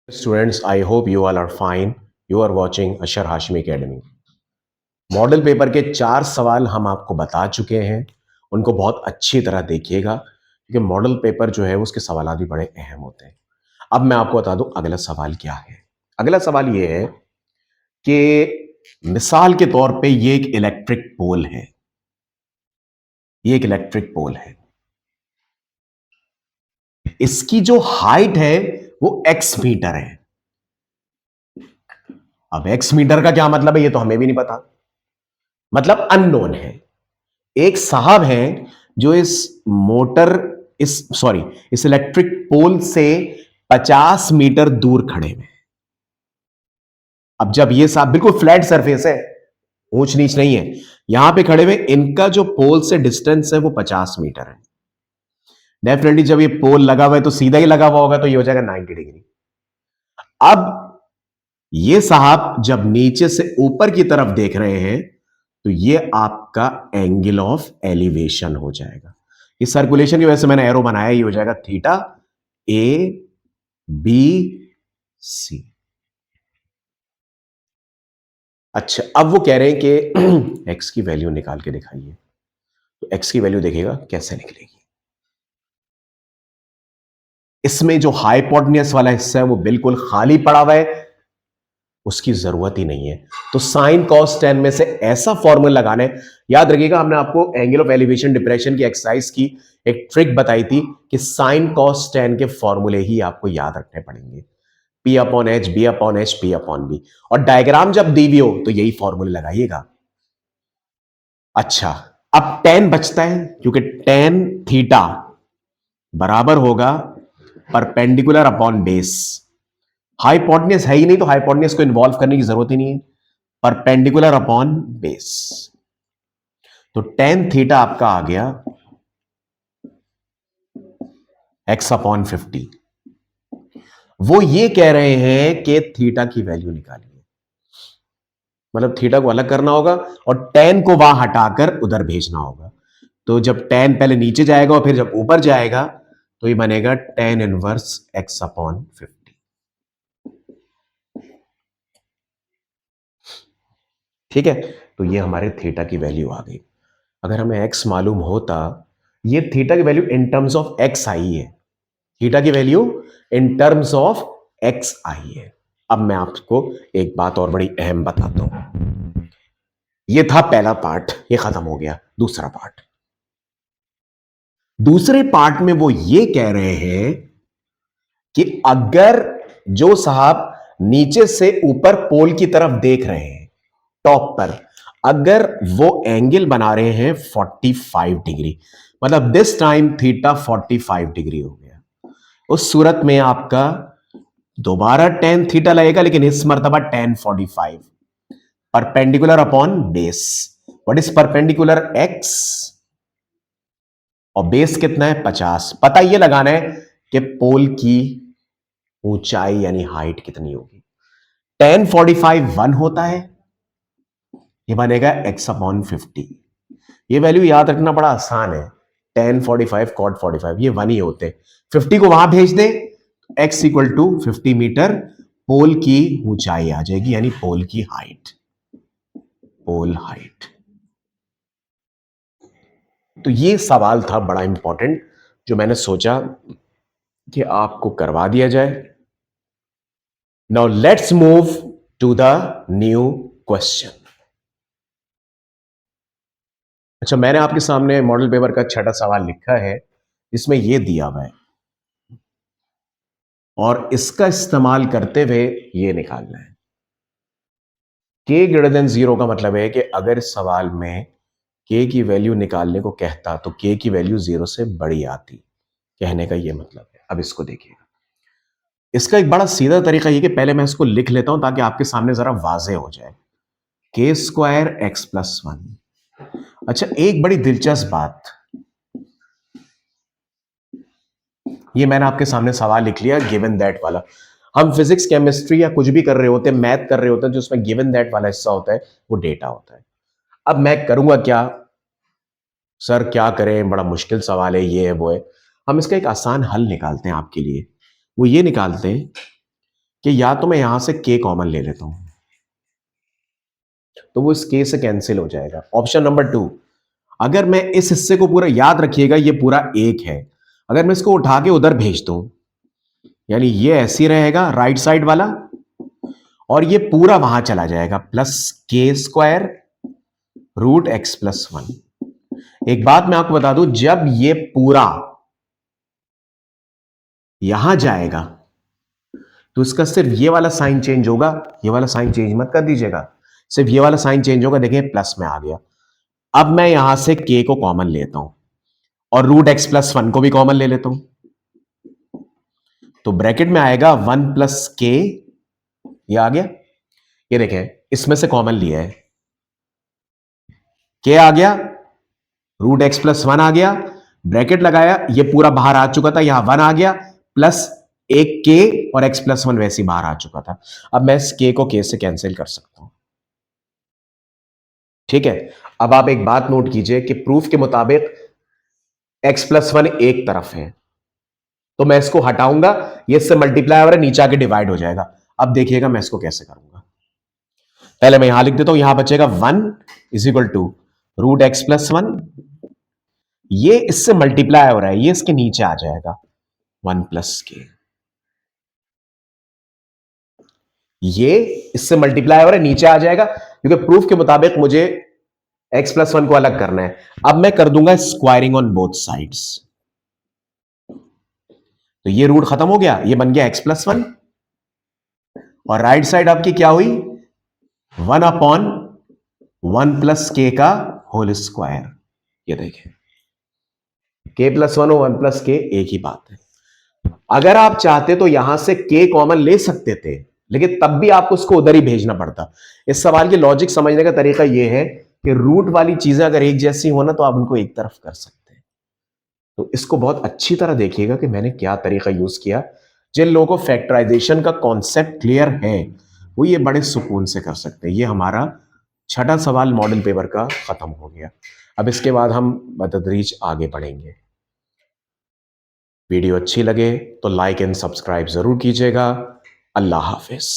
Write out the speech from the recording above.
Students, I hope you all are fine. You are watching Ashar Hashmi Academy. Model paper के 4 सवाल हम आपको बता चुके हैं। उनको बहुत अच्छी तरह देखिएगा क्योंकि मॉडल पेपर जो है उसके सवाल भी बड़े अहम होते हैं। अब मैं आपको बता दूं अगला सवाल क्या है। अगला सवाल ये है कि मिसाल के तौर पे ये एक इलेक्ट्रिक पोल है। ये एक इलेक्ट्रिक पोल है। इसकी जो हाइट है वो x मीटर है। अब x मीटर का क्या मतलब है ये तो हमें भी नहीं पता, मतलब अननोन है। एक साहब हैं जो इस इलेक्ट्रिक पोल से 50 मीटर दूर खड़े हैं। अब जब ये साहब बिल्कुल फ्लैट सरफेस है, ऊंच नीच नहीं है, यहां पे खड़े हुए, इनका जो पोल से डिस्टेंस है वो 50 मीटर है। डेफिनेटली जब ये पोल लगा हुआ है तो सीधा ही लगा हुआ होगा, तो ये हो जाएगा 90 डिग्री। अब ये साहब जब नीचे से ऊपर की तरफ देख रहे हैं तो ये आपका एंगल ऑफ एलिवेशन हो जाएगा। इस सर्कुलेशन की वजह से मैंने एरो बनाया, ये हो जाएगा थीटा ए बी सी। अच्छा, अब वो कह रहे हैं कि एक्स की वैल्यू निकाल के दिखाइए। तो एक्स की वैल्यू देखिएगा कैसे निकलेगी। इसमें जो हाइपोटेन्यूस वाला हिस्सा है वो बिल्कुल खाली पड़ा हुआ है, उसकी जरूरत ही नहीं है। तो साइन कॉस टेन में से ऐसा फॉर्मूला लगाना है। याद रखिएगा, हमने आपको एंगल ऑफ एलिवेशन डिप्रेशन की एक्सरसाइज की एक ट्रिक बताई थी कि साइन कॉस टेन के फॉर्मूले ही आपको याद रखने पड़ेंगे। P upon H, B upon H, P upon B. और डायग्राम जब दी हुई हो तो यही फॉर्मूले लगाइएगा। अच्छा, अब टेन बचता है क्योंकि टेन थीटा बराबर होगा परपेंडिकुलर अपॉन बेस। हाइपोटेन्यूस है ही नहीं तो हाइपोटेन्यूस को इन्वॉल्व करने की जरूरत ही नहीं है। परपेंडिकुलर अपॉन बेस, तो टेन थीटा आपका आ गया एक्स अपॉन 50। वो ये कह रहे हैं कि थीटा की वैल्यू निकालिए, मतलब थीटा को अलग करना होगा और टेन को वहां हटाकर उधर भेजना होगा। तो जब टेन पहले नीचे जाएगा और फिर जब ऊपर जाएगा तो ये बनेगा टेन इनवर्स एक्स अपॉन 50। ठीक है, तो ये हमारे थीटा की वैल्यू आ गई। अगर हमें एक्स मालूम होता, ये थीटा की value in terms of x i है। थीटा की value in terms of x i है। अब मैं आपको एक बात और बड़ी अहम बताता हूं। ये था पहला पार्ट, ये खत्म हो गया। दूसरा पार्ट, दूसरे पार्ट में वो ये कह रहे हैं कि अगर जो साहब नीचे से ऊपर पोल की तरफ देख रहे हैं, टॉप पर, अगर वो एंगल बना रहे हैं 45 डिग्री, मतलब दिस टाइम थीटा 45 डिग्री हो गया, उस सूरत में आपका दोबारा टेन थीटा लगेगा, लेकिन इस मर्तबा ten 45 perpendicular upon base. What is perpendicular? X, और बेस कितना है? 50। पता ये लगाना है कि पोल की ऊंचाई यानी हाइट कितनी होगी। टेन 45 1 होता है, ये बनेगा एक्स अपॉन 50। ये वैल्यू याद रखना बड़ा आसान है। टेन 45 कॉट 45 ये 1 ही होते हैं। 50 को वहां भेज दे, एक्स इक्वल टू 50 मीटर पोल की ऊंचाई आ जाएगी, यानी पोल की हाइट। पोल हाइट। तो ये सवाल था बड़ा इंपॉर्टेंट, जो मैंने सोचा कि आपको करवा दिया जाए। Now let's move to the new question. अच्छा, मैंने आपके सामने मॉडल पेपर का छठा सवाल लिखा है, जिसमें यह दिया हुआ है और इसका इस्तेमाल करते हुए यह निकालना है। k ग्रेटर देन 0 का मतलब है कि अगर इस सवाल में k की वैल्यू निकालने को कहता तो k की वैल्यू 0 से बड़ी आती, कहने का यह मतलब है। अब इसको देखिएगा, इसका एक बड़ा सीधा तरीका यह कि पहले मैं इसको लिख लेता हूं ताकि आपके सामने जरा वाजे हो जाए। k square x plus 1। अच्छा, एक बड़ी दिलचस्प बात, ये मैंने आपके सामने सवाल लिख लिया गिवन दैट वाला। हम फिजिक्स केमिस्ट्री या कुछ भी कर रहे होते हैं, मैथ कर रहे होते हैं, जो उसमें गिवन दैट वाला हिस्सा होता है वो डेटा होता है। अब मैं करूंगा क्या सर, क्या करें, बड़ा मुश्किल सवाल है, ये है वो है। हम इसका एक आसान हल निकालते हैं आपके लिए। वो ये निकालते हैं कि या तो मैं यहां से k कॉमन ले लेता हूं, तो वो इस k से कैंसिल हो जाएगा। ऑप्शन नंबर 2, अगर मैं इस हिस्से को पूरा, याद रखिएगा ये पूरा 1 है, अगर मैं इसको उठा के उधर भेज दूं, यानी ये ऐसे ही रहेगा राइट साइड वाला, और ये पूरा वहां चला जाएगा plus k² root x plus 1। एक बात मैं आपको बता दूं, जब ये पूरा यहां जाएगा तो इसका सिर्फ ये वाला साइन चेंज होगा, ये वाला साइन चेंज मत कर दीजिएगा, सिर्फ ये वाला साइन चेंज होगा। देखिए प्लस में आ गया। अब मैं यहां से k को कॉमन लेता हूं और रूट x प्लस 1 को भी कॉमन ले लेता हूं, तो ब्रैकेट में आएगा 1 प्लस k, ये आ गया। ये देखें इसमें से कॉमन लिया है, k आ गया, रूट x प्लस 1 आ गया, ब्रैकेट लगाया, ये पूरा बाहर आ चुका था, यहां 1 आ गया, प्लस एक k और x प्लस 1 वैसे ही बाहर आ चुका था। अब मैं इस k को k से कैंसिल कर सकता हूं। ठीक है, अब आप एक बात नोट कीजिए कि प्रूफ के मुताबिक x प्लस 1 एक तरफ है, तो मैं इसको हटाऊंगा, ये इससे मल्टीप्लाई हो रहा है, नीचे आके डिवाइड हो जाएगा। अब देखिएगा मैं इसको कैसे करूंगा। पहले मैं यहां लिख देता हूं, यहां बचेगा 1 is equal to root X plus 1, ये इससे मल्टीप्लाई हो रहा है, ये इसके नीचे आ जाएगा 1 प्लस के, ये इससे मल्टीप्लाई हो रहा है, नीचे आ जाएगा, क्योंकि प्रूफ के मुताबिक मुझे x प्लस 1 को अलग करना है। अब मैं कर दूंगा स्क्वायरिंग ऑन बोथ साइड्स, तो ये रूट खत्म हो गया, ये बन गया x प्लस 1, और राइट साइड आपकी क्या हुई 1 अपॉन 1 प्लस के का होल स्क्वायर। ये देखें k प्लस 1 और 1 प्लस के एक ही बात है। अगर आप चाहते तो यहां से k कॉमन ले सकते थे, लेकिन तब भी आपको उसको उधर ही भेजना पड़ता। इस सवाल की लॉजिक समझने का तरीका यह है कि रूट वाली चीजें अगर एक जैसी हो ना तो आप उनको एक तरफ कर सकते हैं। तो इसको बहुत अच्छी तरह देखिएगा कि मैंने क्या तरीका यूज किया। जिन लोगों को फैक्टराइजेशन का कॉन्सेप्ट क्लियर है वो ये बड़े सुकून से कर सकते हैं। ये हमारा छठा सवाल मॉडल पेपर का खत्म हो गया। अब इसके बाद हम बतदरीज आगे बढ़ेंगे। वीडियो अच्छी लगे तो लाइक एंड सब्सक्राइब जरूर कीजिएगा। अल्लाह हाफिज।